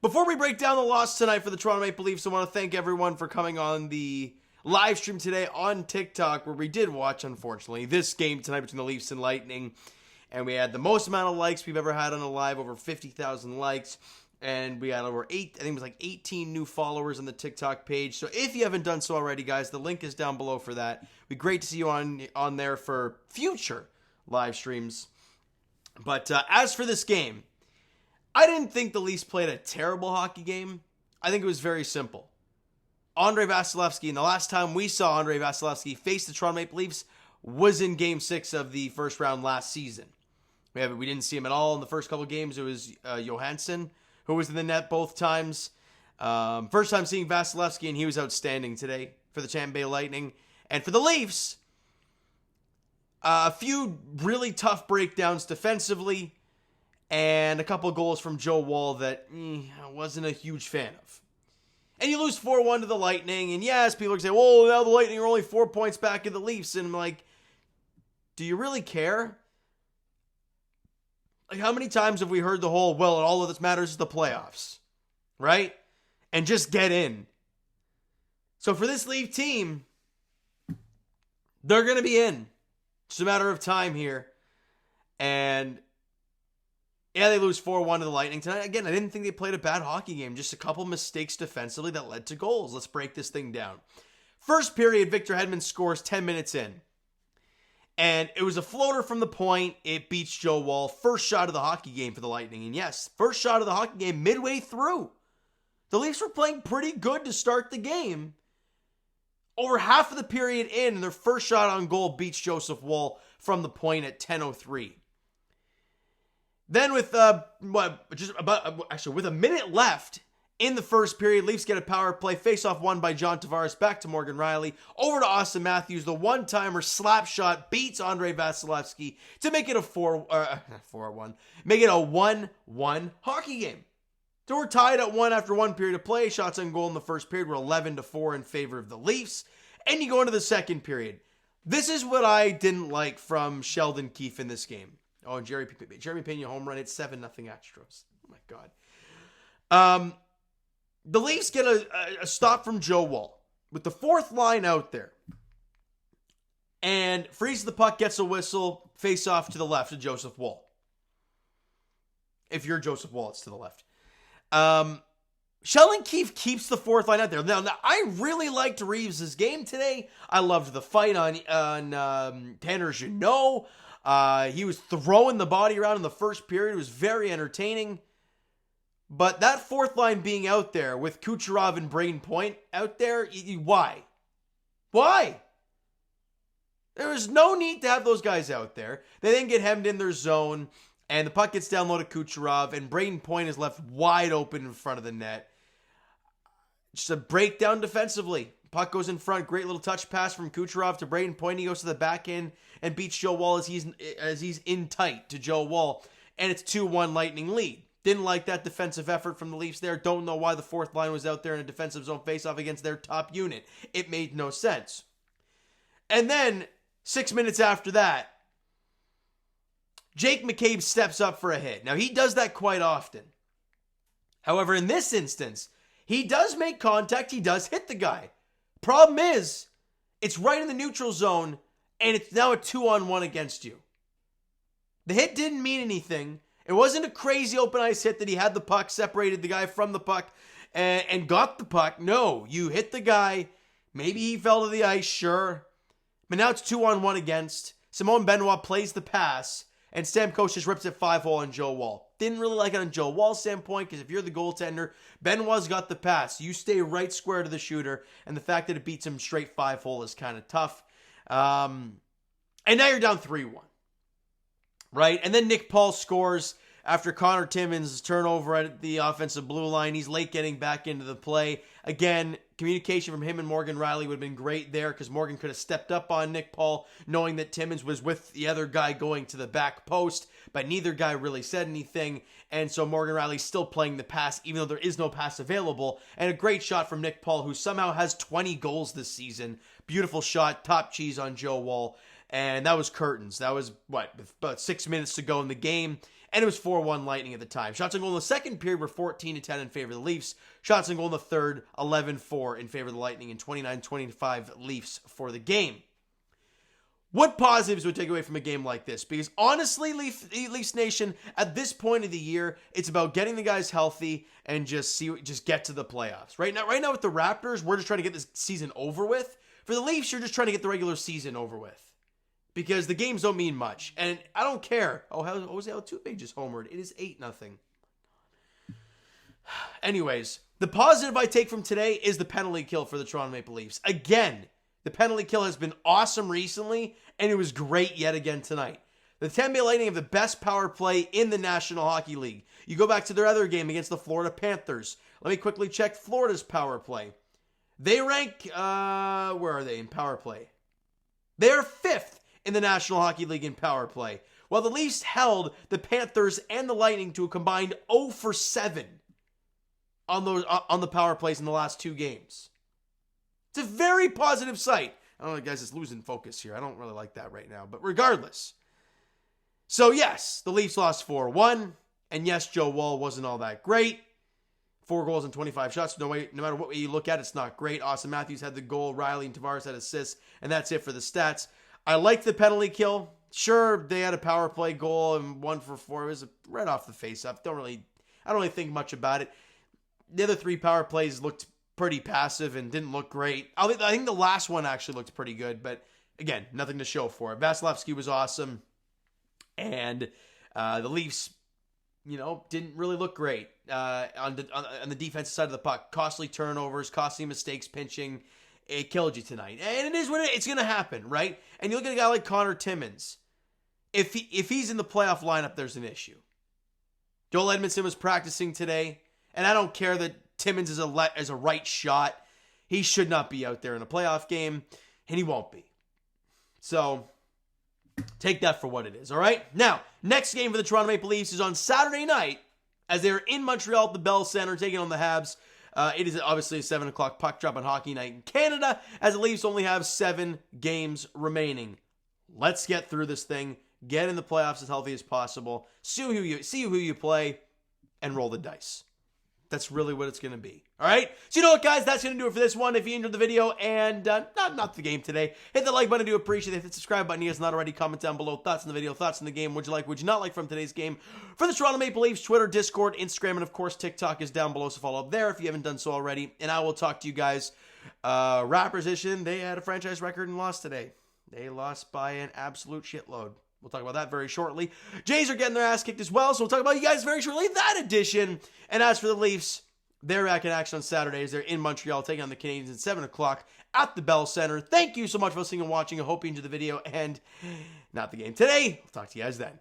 Before we break down the loss tonight for the Toronto Maple Leafs, I want to thank everyone for coming on the live stream today on TikTok, where we did watch, unfortunately, this game tonight between the Leafs and Lightning. And we had the most amount of likes we've ever had on a live, over 50,000 likes. And we had over 18 new followers on the TikTok page. So if you haven't done so already, guys, the link is down below for that. It'd be great to see you on there for future live streams. But as for this game, I didn't think the Leafs played a terrible hockey game. I think it was very simple. Andrei Vasilevskiy, and the last time we saw Andrei Vasilevskiy face the Toronto Maple Leafs was in Game 6 of the first round last season. We didn't see him at all in the first couple games. It was Johansson who was in the net both times. First time seeing Vasilevskiy, and he was outstanding today for the Tampa Bay Lightning. And for the Leafs, a few really tough breakdowns defensively, and a couple goals from Joe Woll that I wasn't a huge fan of. And you lose 4-1 to the Lightning, and yes, people are going to say, well, now the Lightning are only 4 points back of the Leafs, and I'm like, do you really care? Like, how many times have we heard the whole, well, all that matters is the playoffs, right? And just get in. So for this Leaf team, they're going to be in. It's a matter of time here. And yeah, they lose 4-1 to the Lightning tonight. Again, I didn't think they played a bad hockey game. Just a couple mistakes defensively that led to goals. Let's break this thing down. First period, Victor Hedman scores 10 minutes in. And it was a floater from the point. It beats Joe Woll. First shot of the hockey game for the Lightning. And yes, first shot of the hockey game midway through. The Leafs were playing pretty good to start the game. Over half of the period in, and their first shot on goal beats Joseph Woll from the point at 10:03. Then with with a minute left in the first period, Leafs get a power play, face-off won by John Tavares, back to Morgan Rielly, over to Austin Matthews. The one-timer slap shot beats Andrei Vasilevskiy to make it a 4-1, make it a 1-1 hockey game. So we're tied at 1 after one period of play. Shots on goal in the first period were 11-4 in favor of the Leafs. And you go into the second period. This is what I didn't like from Sheldon Keefe in this game. Oh, and Jeremy Pena home run. It's 7-0 Astros. Oh, my God. The Leafs get a stop from Joe Woll with the fourth line out there. And freezes the puck, gets a whistle, face off to the left of Joseph Woll. If you're Joseph Woll, it's to the left. Sheldon Keefe keeps the fourth line out there. Now I really liked Reeves' game today. I loved the fight on Tanner Jeannot. He was throwing the body around in the first period. It was very entertaining. But that fourth line being out there with Kucherov and Braden Point out there, why? Why? There was no need to have those guys out there. They then get hemmed in their zone, and the puck gets down low to Kucherov, and Braden Point is left wide open in front of the net. Just a breakdown defensively. Puck goes in front. Great little touch pass from Kucherov to Braden Point. He goes to the back end and beats Joe Woll as he's in tight to Joe Woll. And it's 2-1 Lightning lead. Didn't like that defensive effort from the Leafs there. Don't know why the fourth line was out there in a defensive zone faceoff against their top unit. It made no sense. And then, 6 minutes after that, Jake McCabe steps up for a hit. Now, he does that quite often. However, in this instance, he does make contact. He does hit the guy. Problem is, it's right in the neutral zone, and it's now a 2-on-1 against you. The hit didn't mean anything. It wasn't a crazy open ice hit that he had the puck, separated the guy from the puck, and got the puck. No, you hit the guy. Maybe he fell to the ice, sure. But now it's 2-on-1 against. Simone Benoit plays the pass, and Stamkos just rips it 5-hole on Joe Woll. Didn't really like it on Joe Woll's standpoint, because if you're the goaltender, Benoit's got the pass. You stay right square to the shooter, and the fact that it beats him straight 5-hole is kind of tough. And now you're down 3-1. Right? And then Nick Paul scores after Connor Timmins' turnover at the offensive blue line. He's late getting back into the play. Again, communication from him and Morgan Rielly would have been great there, because Morgan could have stepped up on Nick Paul, knowing that Timmins was with the other guy going to the back post, but neither guy really said anything. And so Morgan Rielly's still playing the pass, even though there is no pass available. And a great shot from Nick Paul, who somehow has 20 goals this season. Beautiful shot, top cheese on Joe Woll. And that was curtains. That was, about 6 minutes to go in the game. and it was 4-1 Lightning at the time. Shots on goal in the second period were 14-10 in favor of the Leafs. Shots on goal in the third, 11-4 in favor of the Lightning, and 29-25 Leafs for the game. What positives would take away from a game like this? Because honestly, Leafs Nation, at this point of the year, it's about getting the guys healthy and just get to the playoffs. Right now with the Raptors, we're just trying to get this season over with. For the Leafs, you're just trying to get the regular season over with. Because the games don't mean much. And I don't care. Oh, Jose Altuve just homered. It is 8-0. Anyways, the positive I take from today is the penalty kill for the Toronto Maple Leafs. Again, the penalty kill has been awesome recently, and it was great yet again tonight. The Tampa Bay Lightning have the best power play in the National Hockey League. You go back to their other game against the Florida Panthers. Let me quickly check Florida's power play. They rank, where are they in power play? They're 5th in the National Hockey League in power play, while the Leafs held the Panthers and the Lightning to a combined 0 for 7 on the power plays in the last 2 games. It's a very positive sight. I don't know, guys, it's losing focus here. I don't really like that right now, but regardless. So yes, the Leafs lost 4-1, and yes, Joe Woll wasn't all that great. 4 goals and 25 shots. No matter what way you look at it, it's not great. Austin Matthews had the goal. Riley and Tavares had assists, and that's it for the stats. I liked the penalty kill. Sure, they had a power play goal and 1 for 4. It was right off the face-off. I don't really think much about it. The other 3 power plays looked pretty passive and didn't look great. I think the last one actually looked pretty good, but again, nothing to show for it. Vasilevsky was awesome, and the Leafs, didn't really look great on the defensive side of the puck. Costly turnovers, costly mistakes, pinching. It killed you tonight, and it is what it's going to happen, right? And you look at a guy like Connor Timmins. If he's in the playoff lineup, there's an issue. Joel Edmondson was practicing today, and I don't care that Timmins is a right shot. He should not be out there in a playoff game, and he won't be. So, take that for what it is, all right? Now, next game for the Toronto Maple Leafs is on Saturday night as they're in Montreal at the Bell Center taking on the Habs. It is obviously a 7 o'clock puck drop on Hockey Night in Canada as the Leafs only have 7 games remaining. Let's get through this thing, get in the playoffs as healthy as possible, see who you play, and roll the dice. That's really what it's going to be. All right? So you know what, guys? That's going to do it for this one. If you enjoyed the video and not the game today, hit the like button. I do appreciate it. Hit the subscribe button. If it's not already, comment down below. Thoughts on the video, thoughts on the game. Would you like, would you not like from today's game? For the Toronto Maple Leafs, Twitter, Discord, Instagram, and of course, TikTok is down below, so follow up there if you haven't done so already. And I will talk to you guys. Raptors Edition, they had a franchise record and lost today. They lost by an absolute shitload. We'll talk about that very shortly. Jays are getting their ass kicked as well, so we'll talk about you guys very shortly. That edition. And as for the Leafs, they're back in action on Saturdays. They're in Montreal taking on the Canadiens at 7 o'clock at the Bell Center. Thank you so much for listening and watching. I hope you enjoyed the video and not the game today. We'll talk to you guys then.